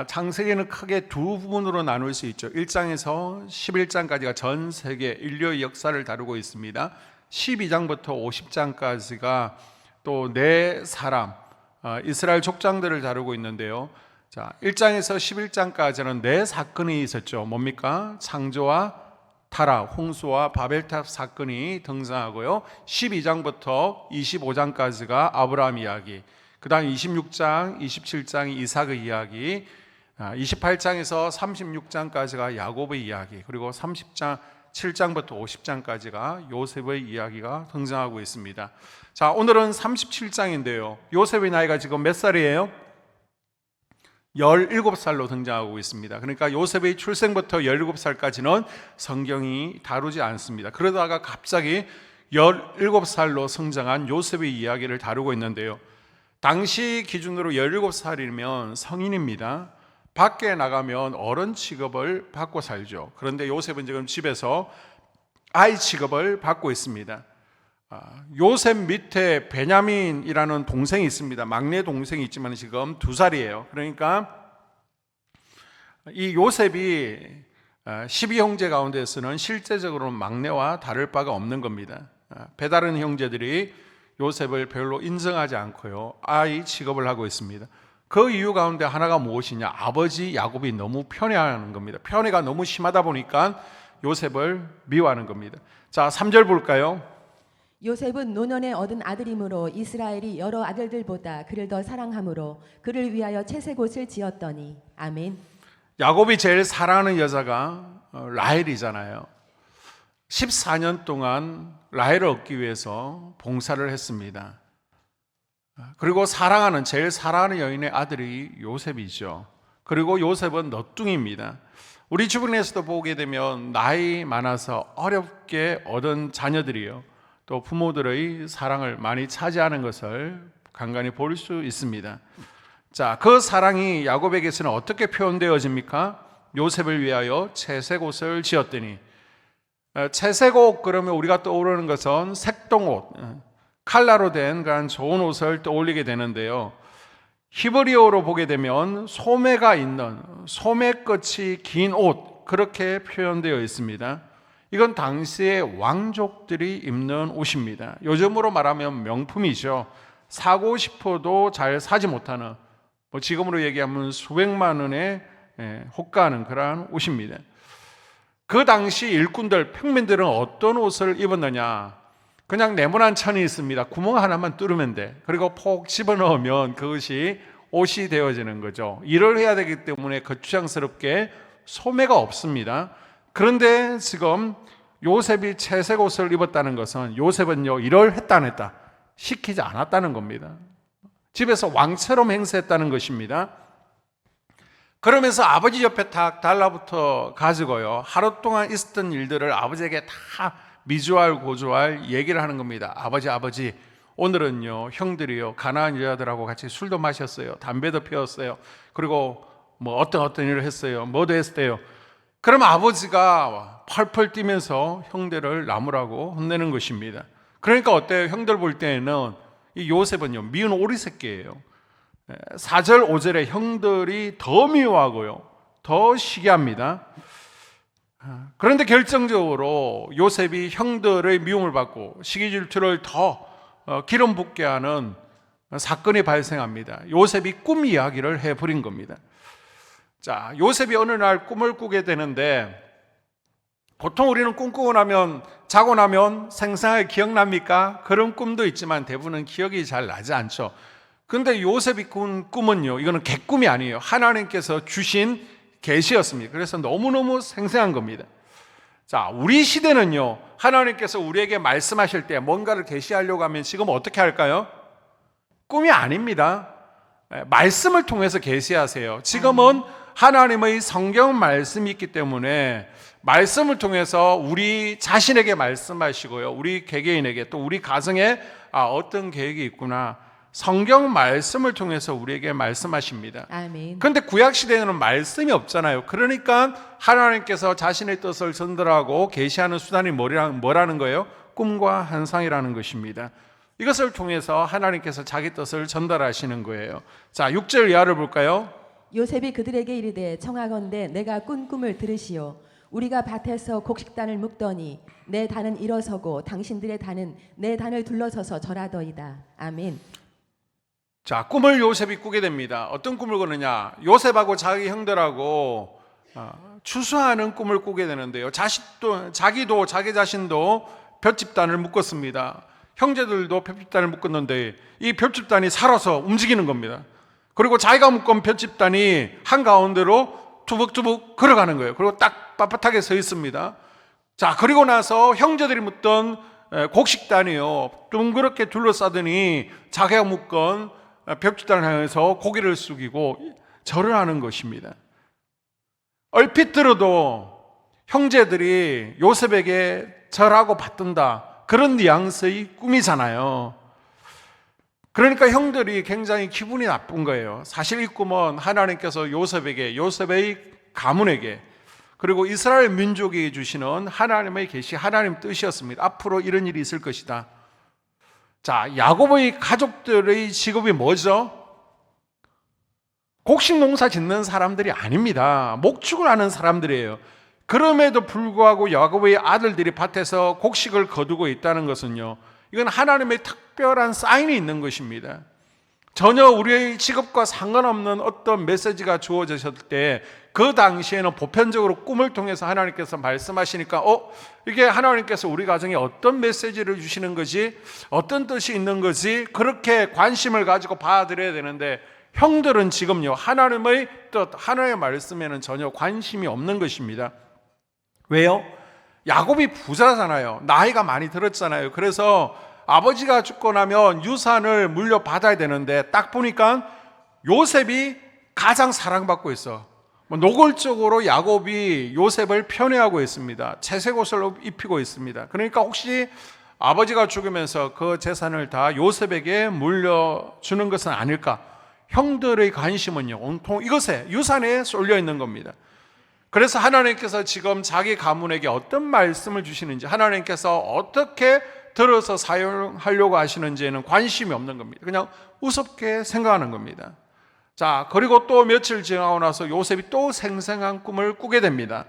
창세기는 크게 두 부분으로 나눌 수 있죠. 1장에서 11장까지가 전 세계 인류의 역사를 다루고 있습니다. 12장부터 50장까지가 또 네 사람, 이스라엘 족장들을 다루고 있는데요. 자, 1장에서 11장까지는 네 사건이 있었죠. 뭡니까? 창조와 타락, 홍수와 바벨탑 사건이 등장하고요. 12장부터 25장까지가 아브라함 이야기, 그 다음 26장, 27장이 이삭의 이야기, 28장에서 36장까지가 야곱의 이야기, 그리고 30장, 7장부터 50장까지가 요셉의 이야기가 등장하고 있습니다. 자, 오늘은 37장인데요. 요셉의 나이가 지금 몇 살이에요? 17살로 등장하고 있습니다. 그러니까 요셉의 출생부터 17살까지는 성경이 다루지 않습니다. 그러다가 갑자기 17살로 성장한 요셉의 이야기를 다루고 있는데요. 당시 기준으로 17살이면 성인입니다. 밖에 나가면 어른 취급을 받고 살죠. 그런데 요셉은 지금 집에서 아이 취급을 받고 있습니다. 요셉 밑에 베냐민이라는 동생이 있습니다. 막내 동생이 있지만 지금 2살이에요. 그러니까 이 요셉이 12형제 가운데서는 실제적으로는 막내와 다를 바가 없는 겁니다. 배다른 형제들이 요셉을 별로 인정하지 않고요, 아이 취급을 하고 있습니다. 그 이유 가운데 하나가 무엇이냐? 아버지 야곱이 너무 편애하는 겁니다. 편애가 너무 심하다 보니까 요셉을 미워하는 겁니다. 자, 3절 볼까요? 요셉은 노년에 얻은 아들이므로 이스라엘이 여러 아들들보다 그를 더 사랑하므로 그를 위하여 채색 옷을 지었더니. 아멘. 야곱이 제일 사랑하는 여자가 라헬이잖아요. 14년 동안 라헬을 얻기 위해서 봉사를 했습니다. 그리고 제일 사랑하는 여인의 아들이 요셉이죠. 그리고 요셉은 너뚱입니다. 우리 주변에서도 보게 되면 나이 많아서 어렵게 얻은 자녀들이요, 또 부모들의 사랑을 많이 차지하는 것을 간간히 볼 수 있습니다. 자, 그 사랑이 야곱에게서는 어떻게 표현되어집니까? 요셉을 위하여 채색 옷을 지었더니. 채색 옷 그러면 우리가 떠오르는 것은 색동옷, 칼라로 된 그런 좋은 옷을 떠올리게 되는데요. 히브리어로 보게 되면 소매가 있는, 소매끝이 긴 옷, 그렇게 표현되어 있습니다. 이건 당시의 왕족들이 입는 옷입니다. 요즘으로 말하면 명품이죠. 사고 싶어도 잘 사지 못하는, 지금으로 얘기하면 수백만 원에 호가하는 그러한 옷입니다. 그 당시 일꾼들, 평민들은 어떤 옷을 입었느냐? 그냥 네모난 천이 있습니다. 구멍 하나만 뚫으면 돼. 그리고 폭 집어넣으면 그것이 옷이 되어지는 거죠. 일을 해야 되기 때문에 거추장스럽게 소매가 없습니다. 그런데 지금 요셉이 채색 옷을 입었다는 것은 요셉은요, 일을 했다 안 했다? 시키지 않았다는 겁니다. 집에서 왕처럼 행세했다는 것입니다. 그러면서 아버지 옆에 탁 달라붙어 가지고요, 하루 동안 있었던 일들을 아버지에게 다 미주알 고주알 얘기를 하는 겁니다. 아버지, 오늘은요, 형들이요, 가나안 여자들하고 같이 술도 마셨어요, 담배도 피웠어요, 그리고 어떤 일을 했어요, 뭐도 했어요. 그럼 아버지가 펄펄 뛰면서 형들을 나무라고 혼내는 것입니다. 그러니까 어때요? 형들 볼 때에는 이 요셉은요, 미운 오리 새끼예요. 4절 5절에 형들이 더 미워하고요, 더 시기합니다. 그런데 결정적으로 요셉이 형들의 미움을 받고 시기 질투를 더 기름 붓게 하는 사건이 발생합니다. 요셉이 꿈 이야기를 해버린 겁니다. 자, 요셉이 어느 날 꿈을 꾸게 되는데, 보통 우리는 꿈꾸고 나면, 자고 나면 생생하게 기억납니까? 그런 꿈도 있지만 대부분은 기억이 잘 나지 않죠. 그런데 요셉이 꾼 꿈은요, 이거는 개꿈이 아니에요. 하나님께서 주신 계시였습니다. 그래서 너무너무 생생한 겁니다. 자, 우리 시대는요, 하나님께서 우리에게 말씀하실 때 뭔가를 계시하려고 하면 지금 어떻게 할까요? 꿈이 아닙니다. 말씀을 통해서 계시하세요. 지금은 하나님의 성경 말씀이 있기 때문에 말씀을 통해서 우리 자신에게 말씀하시고요, 우리 개개인에게, 또 우리 가정에 어떤 계획이 있구나, 성경 말씀을 통해서 우리에게 말씀하십니다. 아멘. 그런데 구약 시대에는 말씀이 없잖아요. 그러니까 하나님께서 자신의 뜻을 전달하고 계시하는 수단이 뭐라는 거예요? 꿈과 환상이라는 것입니다. 이것을 통해서 하나님께서 자기 뜻을 전달하시는 거예요. 자, 6절 이하를 볼까요? 요셉이 그들에게 이르되 청하건대 내가 꾼 꿈을 들으시오. 우리가 밭에서 곡식단을 묶더니 내 단은 일어서고 당신들의 단은 내 단을 둘러서서 절하더이다. 아멘. 자, 꿈을 요셉이 꾸게 됩니다. 어떤 꿈을 꾸느냐? 요셉하고 자기 형들하고 추수하는 꿈을 꾸게 되는데요. 자기도 자기 자신도 볏집단을 묶었습니다. 형제들도 볏집단을 묶었는데 이 볏집단이 살아서 움직이는 겁니다. 그리고 자기가 묶은 볏집단이 한가운데로 투벅투벅 걸어가는 거예요. 그리고 딱 빳빳하게 서 있습니다. 자, 그리고 나서 형제들이 묶던 곡식단이요, 둥그렇게 둘러싸더니 자기가 묶은 볏집단을 향해서 고개를 숙이고 절을 하는 것입니다. 얼핏 들어도 형제들이 요셉에게 절하고 받든다, 그런 뉘앙스의 꿈이잖아요. 그러니까 형들이 굉장히 기분이 나쁜 거예요. 사실 이 꿈은 하나님께서 요셉에게, 요셉의 가문에게, 그리고 이스라엘 민족에게 주시는 하나님의 계시, 하나님 뜻이었습니다. 앞으로 이런 일이 있을 것이다. 자, 야곱의 가족들의 직업이 뭐죠? 곡식 농사 짓는 사람들이 아닙니다. 목축을 하는 사람들이에요. 그럼에도 불구하고 야곱의 아들들이 밭에서 곡식을 거두고 있다는 것은요, 이건 하나님의 특별한 사인이 있는 것입니다. 전혀 우리의 직업과 상관없는 어떤 메시지가 주어졌을 때 그 당시에는 보편적으로 꿈을 통해서 하나님께서 말씀하시니까 이게 하나님께서 우리 가정에 어떤 메시지를 주시는 거지, 어떤 뜻이 있는 거지, 그렇게 관심을 가지고 받아들여야 되는데 형들은 지금요, 하나님의 뜻, 하나님의 말씀에는 전혀 관심이 없는 것입니다. 왜요? 야곱이 부자잖아요. 나이가 많이 들었잖아요. 그래서 아버지가 죽고 나면 유산을 물려받아야 되는데 딱 보니까 요셉이 가장 사랑받고 있어. 노골적으로 야곱이 요셉을 편애하고 있습니다. 채색 옷을 입히고 있습니다. 그러니까 혹시 아버지가 죽으면서 그 재산을 다 요셉에게 물려주는 것은 아닐까? 형들의 관심은요, 온통 이것에, 유산에 쏠려 있는 겁니다. 그래서 하나님께서 지금 자기 가문에게 어떤 말씀을 주시는지, 하나님께서 어떻게 들어서 사용하려고 하시는지에는 관심이 없는 겁니다. 그냥 우습게 생각하는 겁니다. 자, 그리고 또 며칠 지나고 나서 요셉이 또 생생한 꿈을 꾸게 됩니다.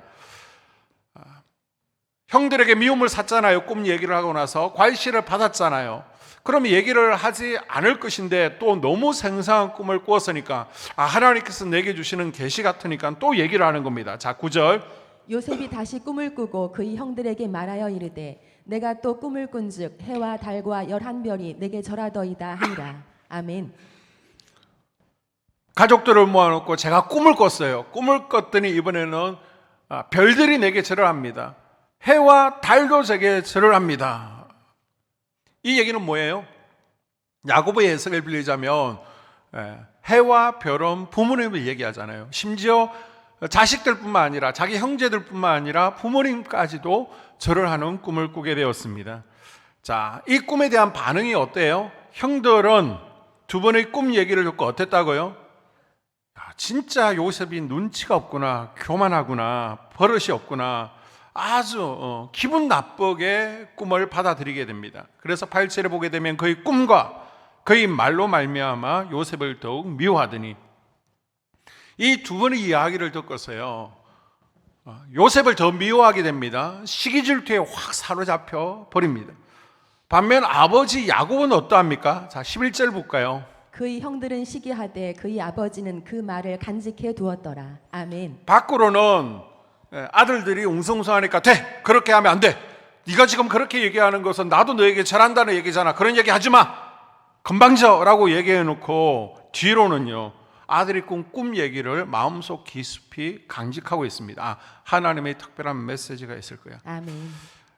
형들에게 미움을 샀잖아요. 꿈 얘기를 하고 나서 괄시를 받았잖아요. 그러면 얘기를 하지 않을 것인데 또 너무 생생한 꿈을 꾸었으니까 하나님께서 내게 주시는 계시 같으니까 또 얘기를 하는 겁니다. 자, 9절. 요셉이 다시 꿈을 꾸고 그의 형들에게 말하여 이르되 내가 또 꿈을 꾼즉 해와 달과 11별이 내게 절하더이다 하니라. 아멘. 가족들을 모아놓고 제가 꿈을 꿨어요. 꿈을 꿨더니 이번에는 별들이 내게 절을 합니다. 해와 달도 제게 절을 합니다. 이 얘기는 뭐예요? 야곱의 해석을 빌리자면 해와 별은 부모님을 얘기하잖아요. 심지어 자식들뿐만 아니라 자기 형제들뿐만 아니라 부모님까지도 절을 하는 꿈을 꾸게 되었습니다. 자, 이 꿈에 대한 반응이 어때요? 형들은 두 번의 꿈 얘기를 듣고 어땠다고요? 진짜 요셉이 눈치가 없구나, 교만하구나, 버릇이 없구나, 아주 기분 나쁘게 꿈을 받아들이게 됩니다. 그래서 8절에 보게 되면 그의 꿈과 그의 말로 말미암아 요셉을 더욱 미워하더니, 이 두 번의 이야기를 듣고서요, 요셉을 더 미워하게 됩니다. 시기질투에 확 사로잡혀 버립니다. 반면 아버지 야곱은 어떠합니까? 자, 11절 볼까요? 그의 형들은 시기하되 그의 아버지는 그 말을 간직해 두었더라. 아멘. 밖으로는 아들들이 웅성웅성하니까 돼, 그렇게 하면 안 돼, 네가 지금 그렇게 얘기하는 것은 나도 너에게 잘한다는 얘기잖아, 그런 얘기 하지 마, 건방져라고 얘기해놓고 뒤로는요, 아들이 꾼 꿈 얘기를 마음속 깊이 간직하고 있습니다. 하나님의 특별한 메시지가 있을 거야. 아멘.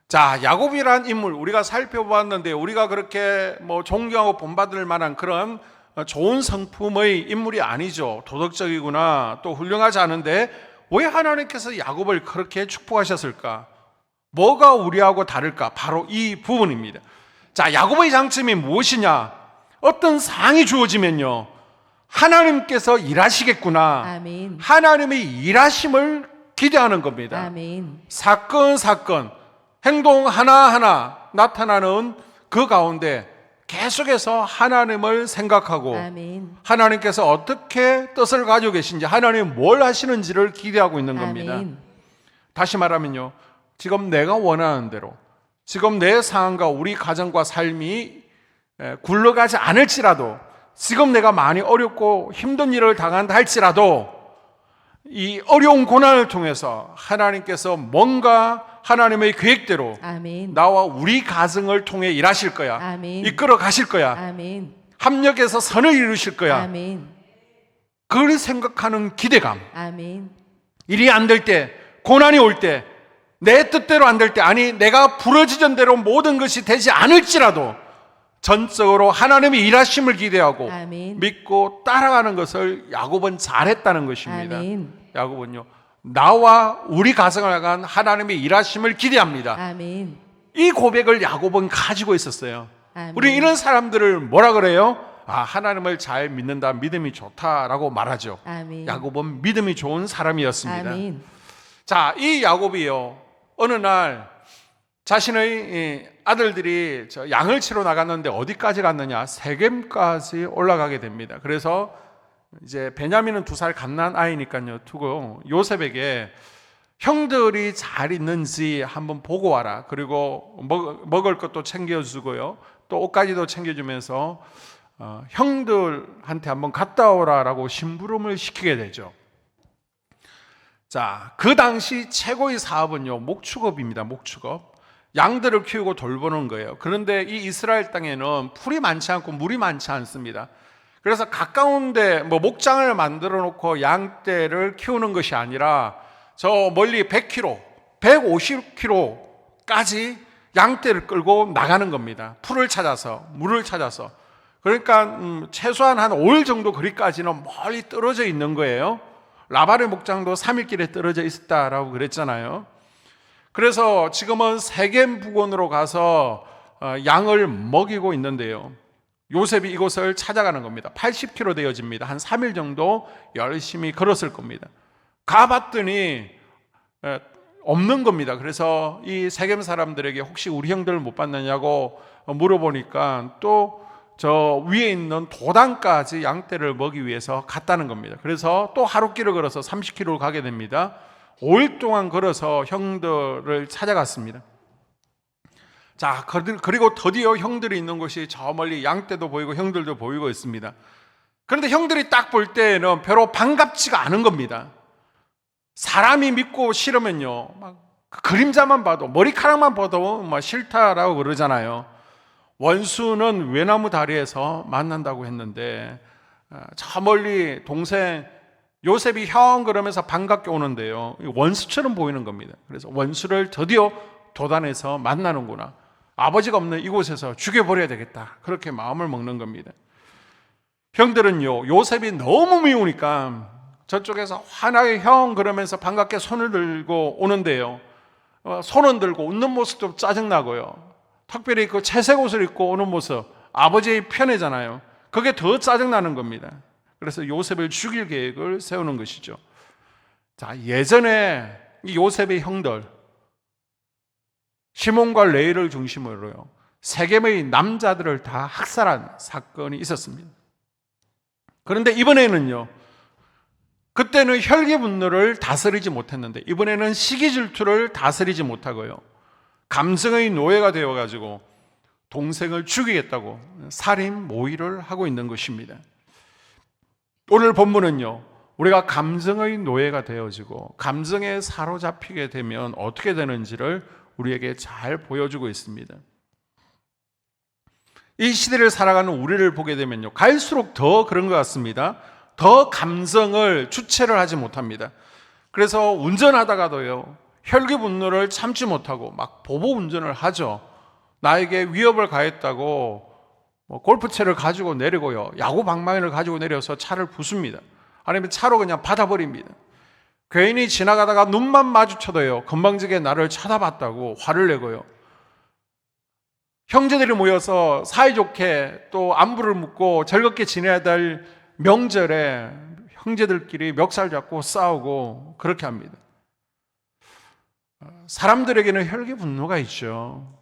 자, 야곱이란 인물 우리가 살펴보았는데 우리가 그렇게 존경하고 본받을 만한 그런 좋은 성품의 인물이 아니죠. 도덕적이구나, 또 훌륭하지 않은데 왜 하나님께서 야곱을 그렇게 축복하셨을까? 뭐가 우리하고 다를까? 바로 이 부분입니다. 자, 야곱의 장점이 무엇이냐? 어떤 상황이 주어지면요, 하나님께서 일하시겠구나, 아멘. 하나님의 일하심을 기대하는 겁니다. 아멘. 사건 행동 하나하나 나타나는 그 가운데 계속해서 하나님을 생각하고 아멘. 하나님께서 어떻게 뜻을 가지고 계신지, 하나님 뭘 하시는지를 기대하고 있는 겁니다. 아멘. 다시 말하면요, 지금 내가 원하는 대로, 지금 내 상황과 우리 가정과 삶이 굴러가지 않을지라도, 지금 내가 많이 어렵고 힘든 일을 당한다 할지라도 이 어려운 고난을 통해서 하나님께서 뭔가 하나님의 계획대로 아멘. 나와 우리 가정을 통해 일하실 거야. 아멘. 이끌어 가실 거야. 아멘. 합력해서 선을 이루실 거야. 아멘. 그걸 생각하는 기대감. 아멘. 일이 안 될 때, 고난이 올 때, 내 뜻대로 안 될 때, 아니 내가 부러지던 대로 모든 것이 되지 않을지라도 전적으로 하나님의 일하심을 기대하고 아멘. 믿고 따라가는 것을 야곱은 잘했다는 것입니다. 아멘. 야곱은요, 나와 우리 가정을 향한 하나님의 일하심을 기대합니다. 아멘. 이 고백을 야곱은 가지고 있었어요. 아멘. 우리 이런 사람들을 뭐라 그래요? 하나님을 잘 믿는다, 믿음이 좋다라고 말하죠. 아멘. 야곱은 믿음이 좋은 사람이었습니다. 아멘. 자, 이 야곱이요, 어느 날 자신의 아들들이 양을 치러 나갔는데 어디까지 갔느냐? 세겜까지 올라가게 됩니다. 그래서 이제 베냐민은 2살 갓난 아이니까요, 두고 요셉에게 형들이 잘 있는지 한번 보고 와라. 그리고 먹을 것도 챙겨주고요, 또 옷가지도 챙겨주면서 형들한테 한번 갔다 오라라고 심부름을 시키게 되죠. 자, 그 당시 최고의 사업은요, 목축업입니다. 목축업. 양들을 키우고 돌보는 거예요. 그런데 이 이스라엘 땅에는 풀이 많지 않고 물이 많지 않습니다. 그래서 가까운데 목장을 만들어 놓고 양떼를 키우는 것이 아니라 저 멀리 100km, 150km까지 양떼를 끌고 나가는 겁니다. 풀을 찾아서, 물을 찾아서. 그러니까 최소한 한 5일 정도 거리까지는 멀리 떨어져 있는 거예요. 라반의 목장도 3일 길에 떨어져 있었다라고 그랬잖아요. 그래서 지금은 세겜 부근으로 가서 양을 먹이고 있는데요, 요셉이 이곳을 찾아가는 겁니다. 80km 되어집니다. 한 3일 정도 열심히 걸었을 겁니다. 가봤더니 없는 겁니다. 그래서 이 세겜 사람들에게 혹시 우리 형들 못 봤느냐고 물어보니까 또 저 위에 있는 도단까지 양떼를 먹기 위해서 갔다는 겁니다. 그래서 또 하루길을 걸어서 30km를 가게 됩니다. 5일 동안 걸어서 형들을 찾아갔습니다. 자, 그리고 드디어 형들이 있는 곳이 저 멀리 양떼도 보이고 형들도 보이고 있습니다. 그런데 형들이 딱 볼 때에는 별로 반갑지가 않은 겁니다. 사람이 믿고 싫으면요, 막 그림자만 봐도, 머리카락만 봐도 막 싫다라고 그러잖아요. 원수는 외나무 다리에서 만난다고 했는데 저 멀리 동생 요셉이 형 그러면서 반갑게 오는데요, 원수처럼 보이는 겁니다. 그래서 원수를 드디어 도단에서 만나는구나, 아버지가 없는 이곳에서 죽여버려야 되겠다, 그렇게 마음을 먹는 겁니다. 형들은요, 요셉이 너무 미우니까 저쪽에서 환하게 형 그러면서 반갑게 손을 들고 오는데요, 손은 들고 웃는 모습도 짜증나고요, 특별히 그 채색 옷을 입고 오는 모습, 아버지의 편애잖아요. 그게 더 짜증나는 겁니다. 그래서 요셉을 죽일 계획을 세우는 것이죠. 자, 예전에 이 요셉의 형들 시몬과 레위를 중심으로요, 세겜의 남자들을 다 학살한 사건이 있었습니다. 그런데 이번에는요, 그때는 혈기 분노를 다스리지 못했는데 이번에는 시기 질투를 다스리지 못하고요, 감성의 노예가 되어가지고 동생을 죽이겠다고 살인 모의를 하고 있는 것입니다. 오늘 본문은요, 우리가 감정의 노예가 되어지고 감정에 사로잡히게 되면 어떻게 되는지를 우리에게 잘 보여주고 있습니다. 이 시대를 살아가는 우리를 보게 되면요, 갈수록 더 그런 것 같습니다. 더 감정을 주체를 하지 못합니다. 그래서 운전하다가도요, 혈기 분노를 참지 못하고 막 보복 운전을 하죠. 나에게 위협을 가했다고 골프채를 가지고 내리고요, 야구 방망이를 가지고 내려서 차를 부숩니다. 아니면 차로 그냥 받아버립니다. 괜히 지나가다가 눈만 마주쳐도요, 건방지게 나를 쳐다봤다고 화를 내고요, 형제들이 모여서 사이좋게 또 안부를 묻고 즐겁게 지내야 될 명절에 형제들끼리 멱살 잡고 싸우고 그렇게 합니다. 사람들에게는 혈기 분노가 있죠.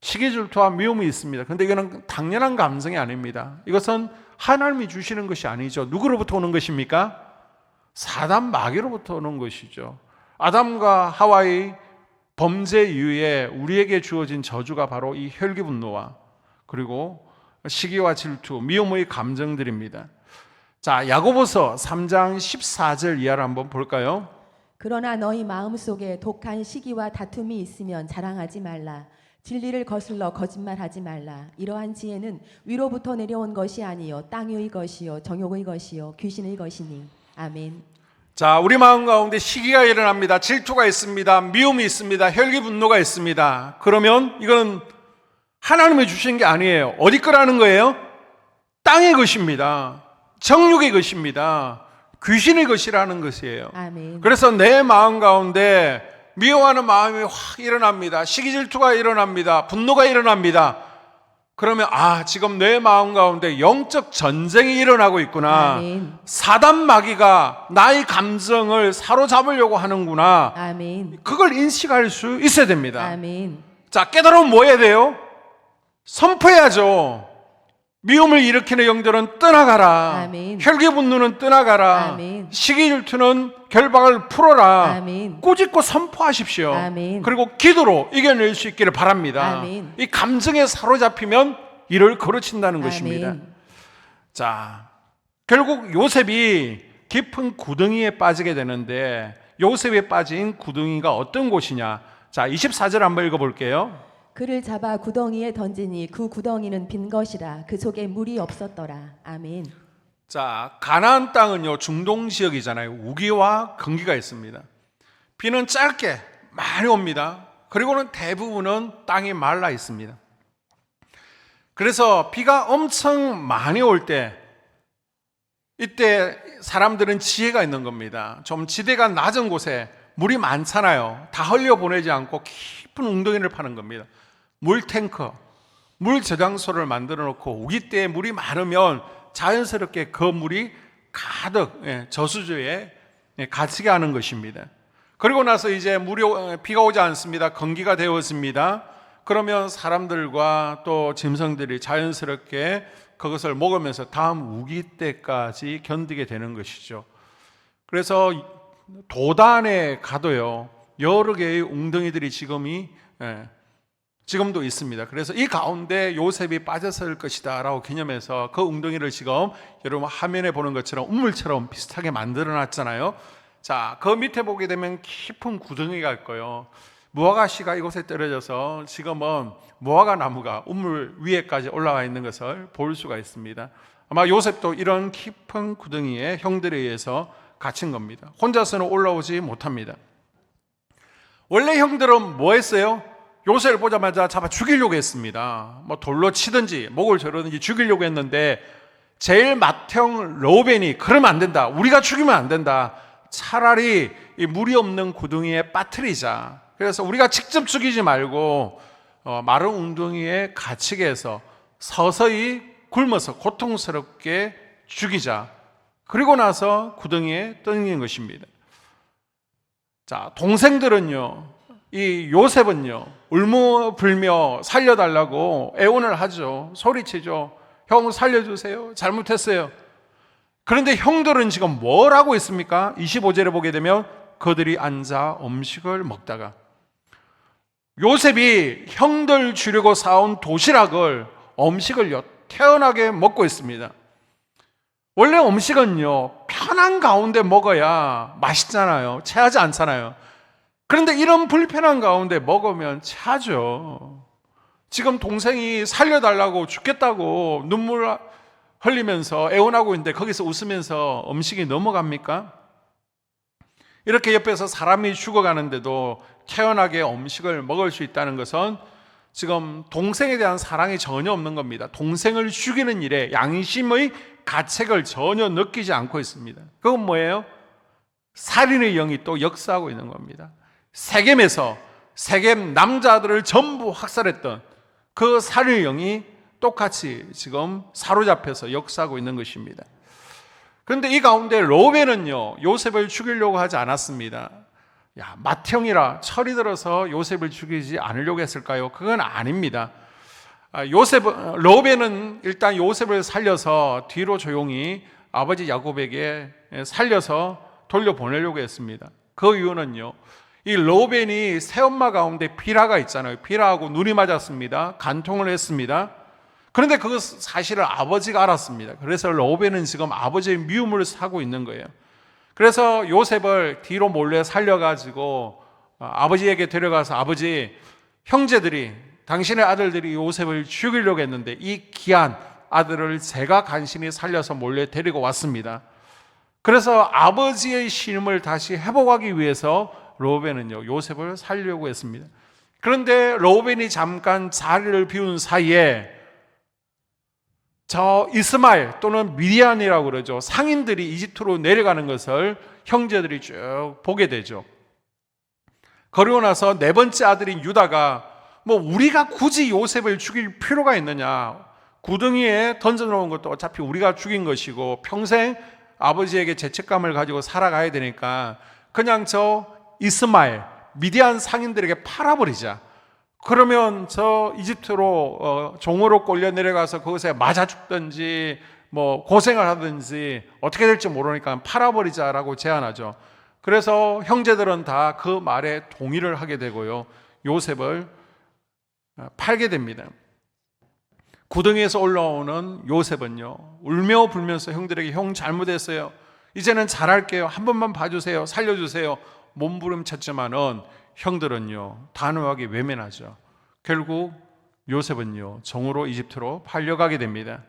시기 질투와 미움이 있습니다. 그런데 이거는 당연한 감정이 아닙니다. 이것은 하나님이 주시는 것이 아니죠. 누구로부터 오는 것입니까? 사단 마귀로부터 오는 것이죠. 아담과 하와의 범죄 이후에 우리에게 주어진 저주가 바로 이 혈기분노와 그리고 시기와 질투, 미움의 감정들입니다. 자, 야고보서 3장 14절 이하를 한번 볼까요? 그러나 너희 마음속에 독한 시기와 다툼이 있으면 자랑하지 말라. 진리를 거슬러 거짓말하지 말라. 이러한 지혜는 위로부터 내려온 것이 아니요 땅의 것이요 정욕의 것이요 귀신의 것이니. 아멘. 자, 우리 마음 가운데 시기가 일어납니다. 질투가 있습니다. 미움이 있습니다. 혈기분노가 있습니다. 그러면 이건 하나님이 주신 게 아니에요. 어디 거라는 거예요? 땅의 것입니다. 정욕의 것입니다. 귀신의 것이라는 것이에요. 아멘. 그래서 내 마음 가운데 미워하는 마음이 확 일어납니다. 시기 질투가 일어납니다. 분노가 일어납니다. 그러면 지금 내 마음 가운데 영적 전쟁이 일어나고 있구나. 아멘. 사단 마귀가 나의 감정을 사로잡으려고 하는구나. 아멘. 그걸 인식할 수 있어야 됩니다. 아멘. 자, 깨달으면 뭐 해야 돼요? 선포해야죠. 미움을 일으키는 영들은 떠나가라. 아멘. 혈기분노는 떠나가라. 아멘. 시기질투는 결박을 풀어라. 아멘. 꾸짖고 선포하십시오. 아멘. 그리고 기도로 이겨낼 수 있기를 바랍니다. 아멘. 이 감정에 사로잡히면 이를 거르친다는 것입니다. 아멘. 자, 결국 요셉이 깊은 구덩이에 빠지게 되는데 요셉에 빠진 구덩이가 어떤 곳이냐? 자, 24절 한번 읽어볼게요. 그를 잡아 구덩이에 던지니 그 구덩이는 빈 것이라 그 속에 물이 없었더라. 아멘. 자, 가나안 땅은요 중동 지역이잖아요. 우기와 건기가 있습니다. 비는 짧게 많이 옵니다. 그리고는 대부분은 땅이 말라 있습니다. 그래서 비가 엄청 많이 올 때 이때 사람들은 지혜가 있는 겁니다. 좀 지대가 낮은 곳에 물이 많잖아요. 다 흘려보내지 않고 깊은 웅덩이를 파는 겁니다. 물 탱커, 물 저장소를 만들어 놓고 우기 때 물이 많으면 자연스럽게 그 물이 가득 저수지에 갇히게 하는 것입니다. 그리고 나서 이제 비가 오지 않습니다. 건기가 되었습니다. 그러면 사람들과 또 짐승들이 자연스럽게 그것을 먹으면서 다음 우기 때까지 견디게 되는 것이죠. 그래서 도단에 가도요 여러 개의 웅덩이들이 지금도 있습니다. 그래서 이 가운데 요셉이 빠졌을 것이다 라고 개념해서 그 웅덩이를 지금 여러분 화면에 보는 것처럼 우물처럼 비슷하게 만들어 놨잖아요. 자, 그 밑에 보게 되면 깊은 구덩이가 있고요. 무화과씨가 이곳에 떨어져서 지금은 무화과 나무가 우물 위에까지 올라와 있는 것을 볼 수가 있습니다. 아마 요셉도 이런 깊은 구덩이에 형들에 의해서 갇힌 겁니다. 혼자서는 올라오지 못합니다. 원래 형들은 뭐 했어요? 요셉을 보자마자 잡아 죽이려고 했습니다. 뭐 돌로 치든지 목을 조르든지 죽이려고 했는데 제일 맏형 로벤이 그러면 안 된다. 우리가 죽이면 안 된다. 차라리 이 물이 없는 구덩이에 빠뜨리자. 그래서 우리가 직접 죽이지 말고 마른 웅덩이에 갇히게 해서 서서히 굶어서 고통스럽게 죽이자. 그리고 나서 구덩이에 던진 것입니다. 자, 동생들은요, 이 요셉은요, 울며불며 살려달라고 애원을 하죠. 소리치죠. 형 살려주세요. 잘못했어요. 그런데 형들은 지금 뭘 하고 있습니까? 25절에 보게 되면 그들이 앉아 음식을 먹다가 요셉이 형들 주려고 사온 도시락을 음식을 태연하게 먹고 있습니다. 원래 음식은요 편한 가운데 먹어야 맛있잖아요. 체하지 않잖아요. 그런데 이런 불편한 가운데 먹으면 체하죠. 지금 동생이 살려달라고 죽겠다고 눈물 흘리면서 애원하고 있는데 거기서 웃으면서 음식이 넘어갑니까? 이렇게 옆에서 사람이 죽어가는데도 태연하게 음식을 먹을 수 있다는 것은 지금 동생에 대한 사랑이 전혀 없는 겁니다. 동생을 죽이는 일에 양심의 가책을 전혀 느끼지 않고 있습니다. 그건 뭐예요? 살인의 영이 또 역사하고 있는 겁니다. 세겜에서 세겜 남자들을 전부 학살했던 그 살인의 영이 똑같이 지금 사로잡혀서 역사하고 있는 것입니다. 그런데 이 가운데 로벤은요 요셉을 죽이려고 하지 않았습니다. 야, 맏형이라 철이 들어서 요셉을 죽이지 않으려고 했을까요? 그건 아닙니다. 로벤은 일단 요셉을 살려서 뒤로 조용히 아버지 야곱에게 살려서 돌려보내려고 했습니다. 그 이유는요, 이 로벤이 새엄마 가운데 비라가 있잖아요. 비라하고 눈이 맞았습니다. 간통을 했습니다. 그런데 그 사실을 아버지가 알았습니다. 그래서 로벤은 지금 아버지의 미움을 사고 있는 거예요. 그래서 요셉을 뒤로 몰래 살려가지고 아버지에게 데려가서, 아버지, 형제들이, 당신의 아들들이 요셉을 죽이려고 했는데 이 귀한 아들을 제가 간신히 살려서 몰래 데리고 왔습니다. 그래서 아버지의 신임을 다시 회복하기 위해서 로벤은요, 요셉을 살려고 했습니다. 그런데 로벤이 잠깐 자리를 비운 사이에 저 이스마엘 또는 미디안이라고 그러죠, 상인들이 이집트로 내려가는 것을 형제들이 쭉 보게 되죠. 그러고 나서 네 번째 아들인 유다가 우리가 굳이 요셉을 죽일 필요가 있느냐, 구덩이에 던져놓은 것도 어차피 우리가 죽인 것이고 평생 아버지에게 죄책감을 가지고 살아가야 되니까 그냥 저 이스마엘 미디안 상인들에게 팔아버리자. 그러면 저 이집트로 종으로 끌려 내려가서 그것에 맞아 죽든지 고생을 하든지 어떻게 될지 모르니까 팔아버리자라고 제안하죠. 그래서 형제들은 다 그 말에 동의를 하게 되고요, 요셉을 팔게 됩니다. 구덩이에서 올라오는 요셉은요, 울며 불면서 형들에게 형 잘못했어요, 이제는 잘할게요, 한 번만 봐주세요, 살려주세요 몸부림쳤지만은 형들은요 단호하게 외면하죠. 결국 요셉은요 종으로 이집트로 팔려가게 됩니다.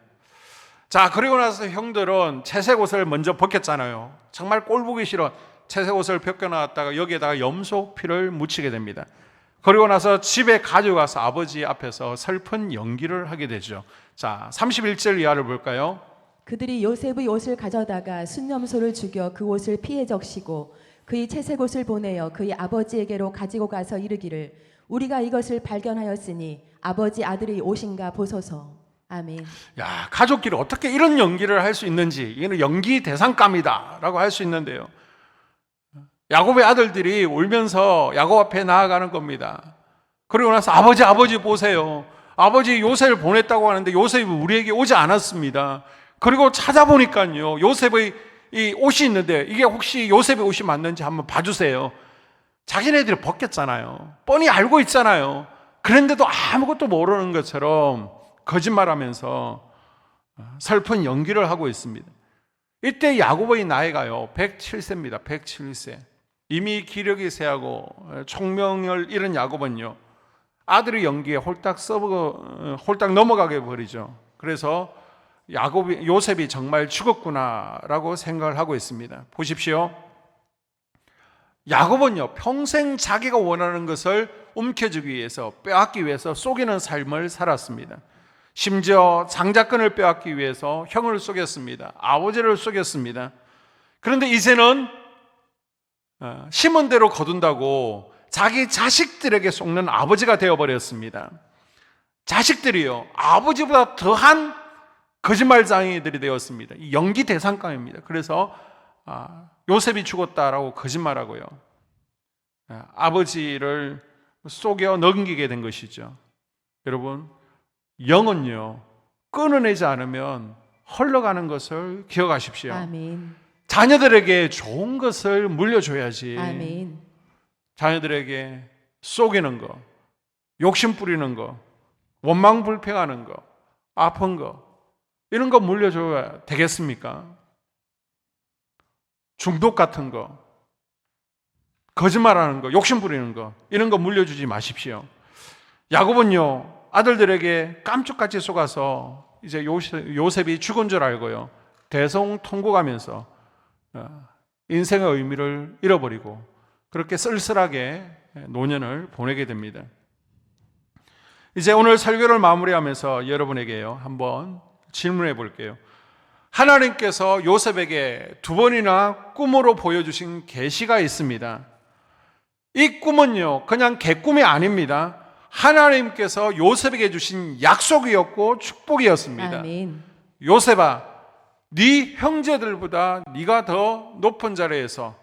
자, 그리고 나서 형들은 채색 옷을 먼저 벗겼잖아요. 정말 꼴보기 싫어 채색 옷을 벗겨놨다가 여기에다가 염소 피를 묻히게 됩니다. 그리고 나서 집에 가져가서 아버지 앞에서 슬픈 연기를 하게 되죠. 자, 31절 이하를 볼까요? 그들이 요셉의 옷을 가져다가 순념소를 죽여 그 옷을 피해 적시고 그의 채색 옷을 보내어 그의 아버지에게로 가지고 가서 이르기를 우리가 이것을 발견하였으니 아버지 아들의 옷인가 보소서. 아멘. 야, 가족끼리 어떻게 이런 연기를 할 수 있는지, 이거는 연기 대상감이다 라고 할 수 있는데요, 야곱의 아들들이 울면서 야곱 앞에 나아가는 겁니다. 그리고 나서 아버지 보세요, 아버지 요셉을 보냈다고 하는데 요셉이 우리에게 오지 않았습니다. 그리고 찾아보니까요 요셉의 이 옷이 있는데 이게 혹시 요셉의 옷이 맞는지 한번 봐주세요. 자기네들이 벗겼잖아요. 뻔히 알고 있잖아요. 그런데도 아무것도 모르는 것처럼 거짓말하면서 슬픈 연기를 하고 있습니다. 이때 야곱의 나이가요 107세입니다. 107세. 이미 기력이 쇠하고 총명을 잃은 야곱은요 아들의 연기에 홀딱 넘어가게 버리죠. 그래서 요셉이 정말 죽었구나라고 생각을 하고 있습니다. 보십시오. 야곱은요 평생 자기가 원하는 것을 움켜쥐기 위해서, 빼앗기 위해서 속이는 삶을 살았습니다. 심지어 장자권을 빼앗기 위해서 형을 속였습니다. 아버지를 속였습니다. 그런데 이제는 심은 대로 거둔다고 자기 자식들에게 속는 아버지가 되어버렸습니다. 자식들이요 아버지보다 더한 거짓말장이들이 되었습니다. 이 연기 대상감입니다. 그래서 요셉이 죽었다라고 거짓말하고요 아버지를 속여 넘기게 된 것이죠. 여러분, 영은요 끊어내지 않으면 흘러가는 것을 기억하십시오. 아멘. 자녀들에게 좋은 것을 물려줘야지. 아멘. 자녀들에게 속이는 거, 욕심 부리는 거, 원망 불평하는 거, 아픈 거, 이런 거 물려줘야 되겠습니까? 중독 같은 거, 거짓말하는 거, 욕심 부리는 거, 이런 거 물려주지 마십시오. 야곱은요 아들들에게 깜짝같이 속아서 이제 요셉이 죽은 줄 알고요 대성통곡하면서 인생의 의미를 잃어버리고 그렇게 쓸쓸하게 노년을 보내게 됩니다. 이제 오늘 설교를 마무리하면서 여러분에게요 한번 질문해 볼게요. 하나님께서 요셉에게 두 번이나 꿈으로 보여주신 계시가 있습니다. 이 꿈은요 그냥 개꿈이 아닙니다. 하나님께서 요셉에게 주신 약속이었고 축복이었습니다. 아멘. 요셉아, 네 형제들보다 네가 더 높은 자리에서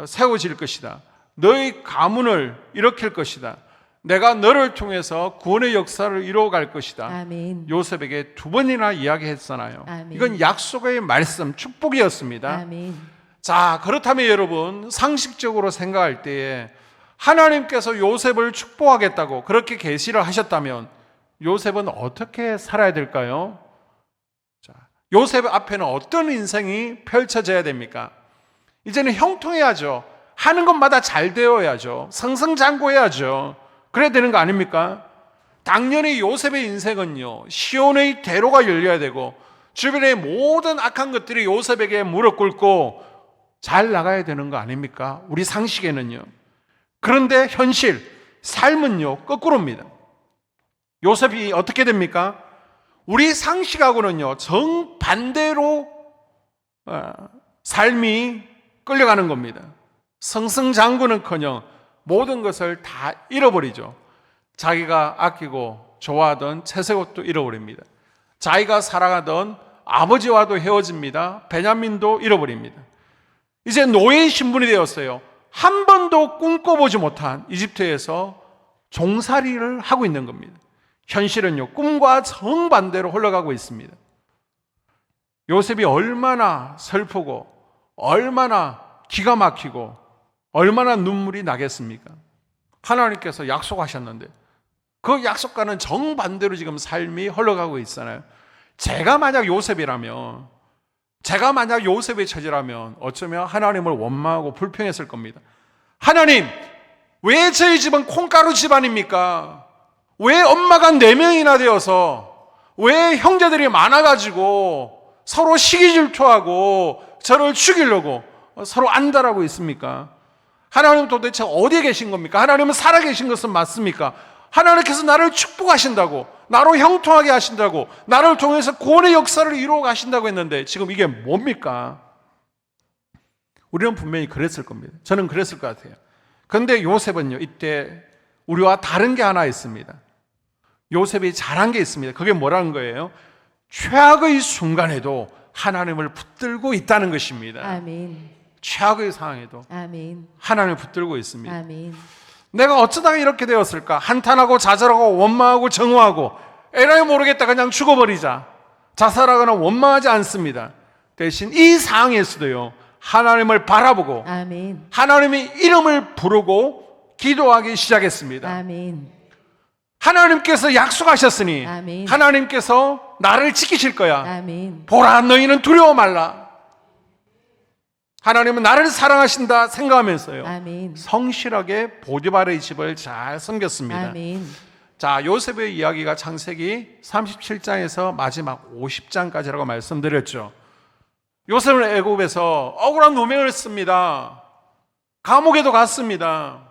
세워질 것이다. 너의 가문을 일으킬 것이다. 내가 너를 통해서 구원의 역사를 이루어갈 것이다. 아멘. 요셉에게 두 번이나 이야기했잖아요. 아멘. 이건 약속의 말씀, 축복이었습니다. 아멘. 자, 그렇다면 여러분, 상식적으로 생각할 때에 하나님께서 요셉을 축복하겠다고 그렇게 계시를 하셨다면 요셉은 어떻게 살아야 될까요? 자, 요셉 앞에는 어떤 인생이 펼쳐져야 됩니까? 이제는 형통해야죠. 하는 것마다 잘 되어야죠. 승승장구해야죠. 그래야 되는 거 아닙니까? 당연히 요셉의 인생은요, 시온의 대로가 열려야 되고 주변의 모든 악한 것들이 요셉에게 무릎 꿇고 잘 나가야 되는 거 아닙니까? 우리 상식에는요. 그런데 현실, 삶은요, 거꾸로입니다. 요셉이 어떻게 됩니까? 우리 상식하고는요, 정반대로 삶이 끌려가는 겁니다. 승승장구는커녕 모든 것을 다 잃어버리죠. 자기가 아끼고 좋아하던 채색옷도 잃어버립니다. 자기가 살아가던 아버지와도 헤어집니다. 베냐민도 잃어버립니다. 이제 노예의 신분이 되었어요. 한 번도 꿈꿔보지 못한 이집트에서 종살이를 하고 있는 겁니다. 현실은요, 꿈과 정반대로 흘러가고 있습니다. 요셉이 얼마나 슬프고 얼마나 기가 막히고 얼마나 눈물이 나겠습니까? 하나님께서 약속하셨는데 그 약속과는 정반대로 지금 삶이 흘러가고 있잖아요. 제가 만약 요셉이라면, 제가 만약 요셉의 처지라면 어쩌면 하나님을 원망하고 불평했을 겁니다. 하나님, 왜 저희 집은 콩가루 집안입니까? 왜 엄마가 4명이나 되어서, 왜 형제들이 많아가지고 서로 시기 질투하고 저를 죽이려고 서로 안달하고 있습니까? 하나님 도대체 어디에 계신 겁니까? 하나님은 살아계신 것은 맞습니까? 하나님께서 나를 축복하신다고, 나로 형통하게 하신다고, 나를 통해서 구원의 역사를 이루어 가신다고 했는데 지금 이게 뭡니까? 우리는 분명히 그랬을 겁니다. 저는 그랬을 것 같아요. 그런데 요셉은요, 이때 우리와 다른 게 하나 있습니다. 요셉이 잘한 게 있습니다. 그게 뭐라는 거예요? 최악의 순간에도 하나님을 붙들고 있다는 것입니다. 아멘. 최악의 상황에도 아멘. 하나님을 붙들고 있습니다. 아멘. 내가 어쩌다가 이렇게 되었을까? 한탄하고 좌절하고 원망하고 정오하고 에라이 모르겠다 그냥 죽어버리자, 자살하거나 원망하지 않습니다. 대신 이 상황에서도요, 하나님을 바라보고 아멘. 하나님의 이름을 부르고 기도하기 시작했습니다. 아멘. 하나님께서 약속하셨으니 아멘. 하나님께서 나를 지키실 거야. 아멘. 보라, 너희는 두려워 말라. 하나님은 나를 사랑하신다 생각하면서요, 아멘. 성실하게 보디발의 집을 잘 섬겼습니다. 아멘. 자, 요셉의 이야기가 창세기 37장에서 마지막 50장까지라고 말씀드렸죠. 요셉은 애굽에서 억울한 누명을 씁니다. 감옥에도 갔습니다.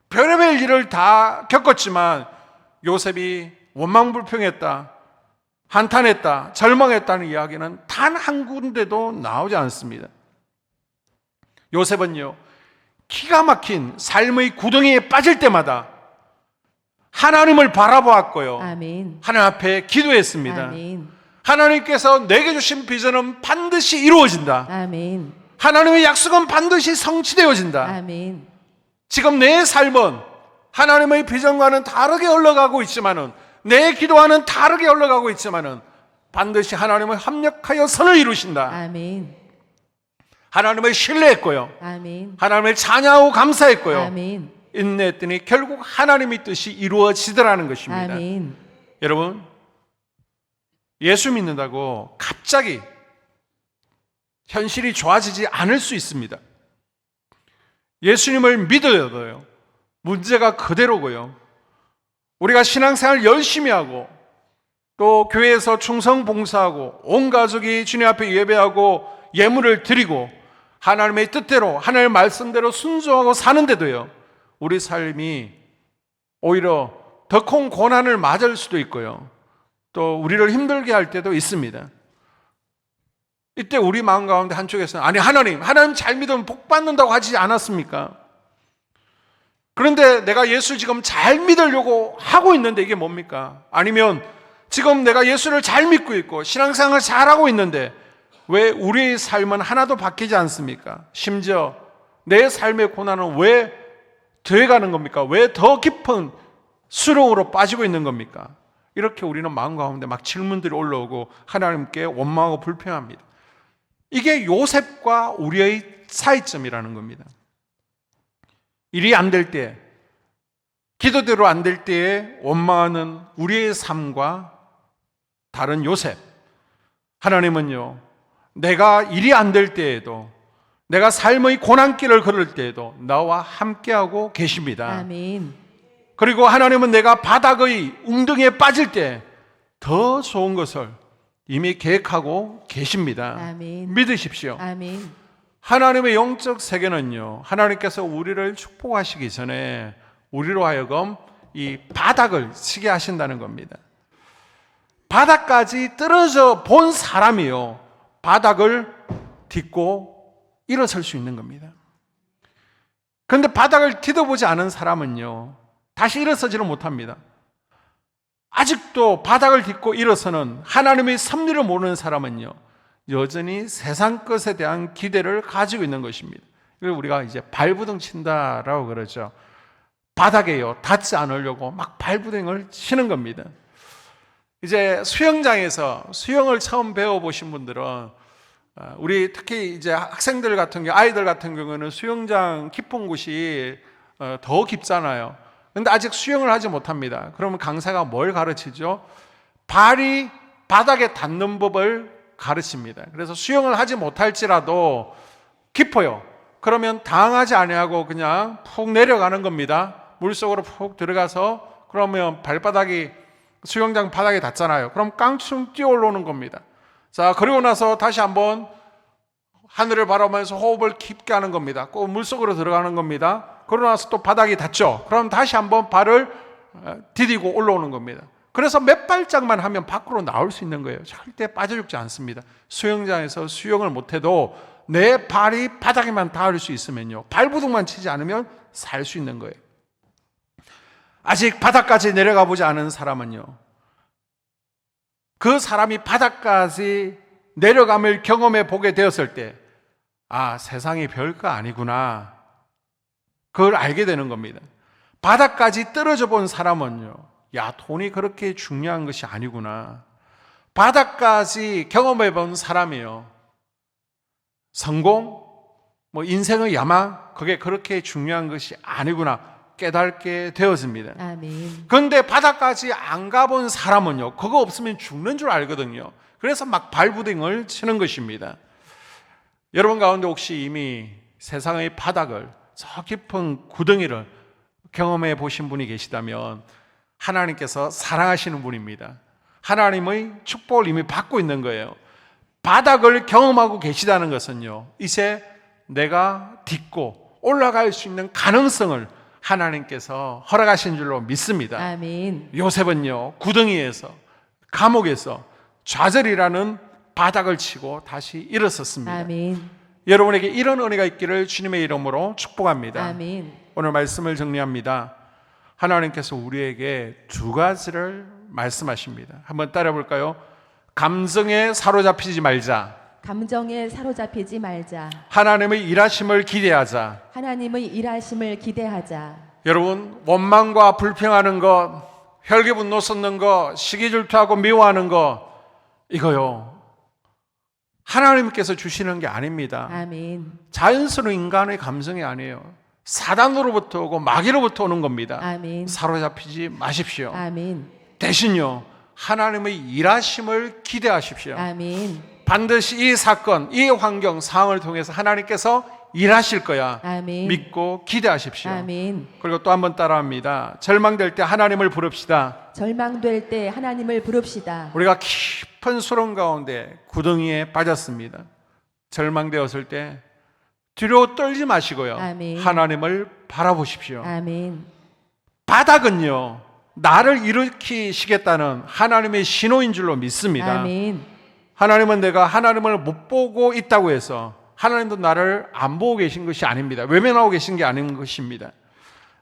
별의별 일을 다 겪었지만 요셉이 원망불평했다, 한탄했다, 절망했다는 이야기는 단 한 군데도 나오지 않습니다. 요셉은요, 기가 막힌 삶의 구덩이에 빠질 때마다 하나님을 바라보았고요, 아멘. 하나님 앞에 기도했습니다. 아멘. 하나님께서 내게 주신 비전은 반드시 이루어진다. 아멘. 하나님의 약속은 반드시 성취되어진다. 아멘. 지금 내 삶은 하나님의 비전과는 다르게 흘러가고 있지만은, 내 기도와는 다르게 흘러가고 있지만은 반드시 하나님을 합력하여 선을 이루신다. 아멘. 하나님을 신뢰했고요, 아멘. 하나님을 찬양하고 감사했고요, 아멘. 인내했더니 결국 하나님의 뜻이 이루어지더라는 것입니다. 아멘. 여러분, 예수 믿는다고 갑자기 현실이 좋아지지 않을 수 있습니다. 예수님을 믿어도요, 문제가 그대로고요. 우리가 신앙생활 열심히 하고 또 교회에서 충성 봉사하고 온 가족이 주님 앞에 예배하고 예물을 드리고 하나님의 뜻대로, 하나님의 말씀대로 순종하고 사는데도요, 우리 삶이 오히려 더 큰 고난을 맞을 수도 있고요, 또 우리를 힘들게 할 때도 있습니다. 이때 우리 마음 가운데 한쪽에서는 아니, 하나님 잘 믿으면 복 받는다고 하지 않았습니까? 그런데 내가 예수 지금 잘 믿으려고 하고 있는데 이게 뭡니까? 아니면 지금 내가 예수를 잘 믿고 있고 신앙생활을 잘하고 있는데 왜 우리의 삶은 하나도 바뀌지 않습니까? 심지어 내 삶의 고난은 왜 되어가는 겁니까? 왜 더 깊은 수렁으로 빠지고 있는 겁니까? 이렇게 우리는 마음 가운데 막 질문들이 올라오고 하나님께 원망하고 불평합니다. 이게 요셉과 우리의 차이점이라는 겁니다. 일이 안 될 때, 기도대로 안 될 때에 원망하는 우리의 삶과 다른 요셉. 하나님은요, 내가 일이 안 될 때에도, 내가 삶의 고난길을 걸을 때에도 나와 함께하고 계십니다. 아멘. 그리고 하나님은 내가 바닥의 웅덩이에 빠질 때 더 좋은 것을 이미 계획하고 계십니다. 아멘. 믿으십시오. 아멘. 하나님의 영적 세계는요, 하나님께서 우리를 축복하시기 전에 우리로 하여금 이 바닥을 치게 하신다는 겁니다. 바닥까지 떨어져 본 사람이요, 바닥을 딛고 일어설 수 있는 겁니다. 그런데 바닥을 디뎌보지 않은 사람은요, 다시 일어서지는 못합니다. 아직도 바닥을 딛고 일어서는 하나님의 섭리를 모르는 사람은요, 여전히 세상 것에 대한 기대를 가지고 있는 것입니다. 이걸 우리가 이제 발부둥 친다라고 그러죠. 바닥에요, 닿지 않으려고 막 발부둥을 치는 겁니다. 이제 수영장에서 수영을 처음 배워보신 분들은, 우리 특히 이제 학생들 같은 경우, 아이들 같은 경우는 수영장 깊은 곳이 더 깊잖아요. 근데 아직 수영을 하지 못합니다. 그러면 강사가 뭘 가르치죠? 발이 바닥에 닿는 법을 가르칩니다. 그래서 수영을 하지 못할지라도 깊어요. 그러면 당하지 아니하고 그냥 푹 내려가는 겁니다. 물속으로 푹 들어가서, 그러면 발바닥이 수영장 바닥에 닿잖아요. 그럼 깡충 뛰어 올라오는 겁니다. 자, 그리고 나서 다시 한번 하늘을 바라보면서 호흡을 깊게 하는 겁니다. 꼭 물속으로 들어가는 겁니다. 그러고 나서 또 바닥이 닿죠. 그럼 다시 한번 발을 디디고 올라오는 겁니다. 그래서 몇 발짝만 하면 밖으로 나올 수 있는 거예요. 절대 빠져 죽지 않습니다. 수영장에서 수영을 못해도 내 발이 바닥에만 닿을 수 있으면요, 발부둥만 치지 않으면 살 수 있는 거예요. 아직 바닥까지 내려가 보지 않은 사람은요, 그 사람이 바닥까지 내려감을 경험해 보게 되었을 때, 아, 세상이 별거 아니구나, 그걸 알게 되는 겁니다. 바닥까지 떨어져 본 사람은요, 야, 돈이 그렇게 중요한 것이 아니구나, 바닥까지 경험해 본 사람이요, 성공, 인생의 야망, 그게 그렇게 중요한 것이 아니구나 깨닫게 되었습니다. 아멘. 그런데 바닥까지 안 가본 사람은요, 그거 없으면 죽는 줄 알거든요. 그래서 막 발부둥을 치는 것입니다. 여러분 가운데 혹시 이미 세상의 바닥을, 저 깊은 구덩이를 경험해 보신 분이 계시다면 하나님께서 사랑하시는 분입니다. 하나님의 축복을 이미 받고 있는 거예요. 바닥을 경험하고 계시다는 것은요, 이제 내가 딛고 올라갈 수 있는 가능성을 하나님께서 허락하신 줄로 믿습니다. 아멘. 요셉은요, 구덩이에서, 감옥에서 좌절이라는 바닥을 치고 다시 일어섰습니다. 아멘. 여러분에게 이런 은혜가 있기를 주님의 이름으로 축복합니다. 아멘. 오늘 말씀을 정리합니다. 하나님께서 우리에게 두 가지를 말씀하십니다. 한번 따라 볼까요? 감정에 사로잡히지 말자. 감정에 사로잡히지 말자. 하나님의 일하심을 기대하자. 하나님의 일하심을 기대하자. 여러분, 원망과 불평하는 것, 혈기분노 쏟는 것, 시기질투하고 미워하는 것, 이거요, 하나님께서 주시는 게 아닙니다. 아멘. 자연스러운 인간의 감성이 아니에요. 사단으로부터 오고 마귀로부터 오는 겁니다. 아멘. 사로잡히지 마십시오. 아멘. 대신요, 하나님의 일하심을 기대하십시오. 아멘. 반드시 이 사건, 이 환경, 상황을 통해서 하나님께서 일하실 거야. 아멘. 믿고 기대하십시오. 아멘. 그리고 또 한번 따라합니다. 절망될 때 하나님을 부릅시다. 절망될 때 하나님을 부릅시다. 우리가 깊은 수렁 가운데 구덩이에 빠졌습니다. 절망되었을 때 두려워 떨지 마시고요, 아멘. 하나님을 바라보십시오. 아멘. 바닥은요, 나를 일으키시겠다는 하나님의 신호인 줄로 믿습니다. 아멘. 하나님은 내가 하나님을 못 보고 있다고 해서 하나님도 나를 안 보고 계신 것이 아닙니다. 외면하고 계신 게 아닌 것입니다.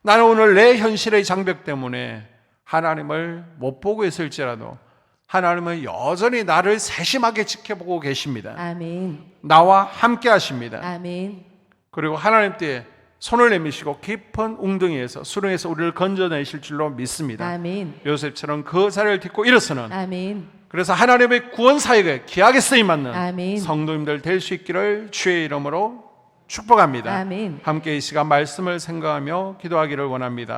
나는 오늘 내 현실의 장벽 때문에 하나님을 못 보고 있을지라도 하나님은 여전히 나를 세심하게 지켜보고 계십니다. 아멘. 나와 함께 하십니다. 아멘. 그리고 하나님 때 손을 내미시고 깊은 웅덩이에서 수렁에서 우리를 건져내실 줄로 믿습니다. 아멘. 요셉처럼 그 자리를 딛고 일어서는, 아멘. 그래서 하나님의 구원 사역에 귀하게 쓰임받는 아멘. 성도님들 될 수 있기를 주의 이름으로 축복합니다. 아멘. 함께 이 시간 말씀을 생각하며 기도하기를 원합니다.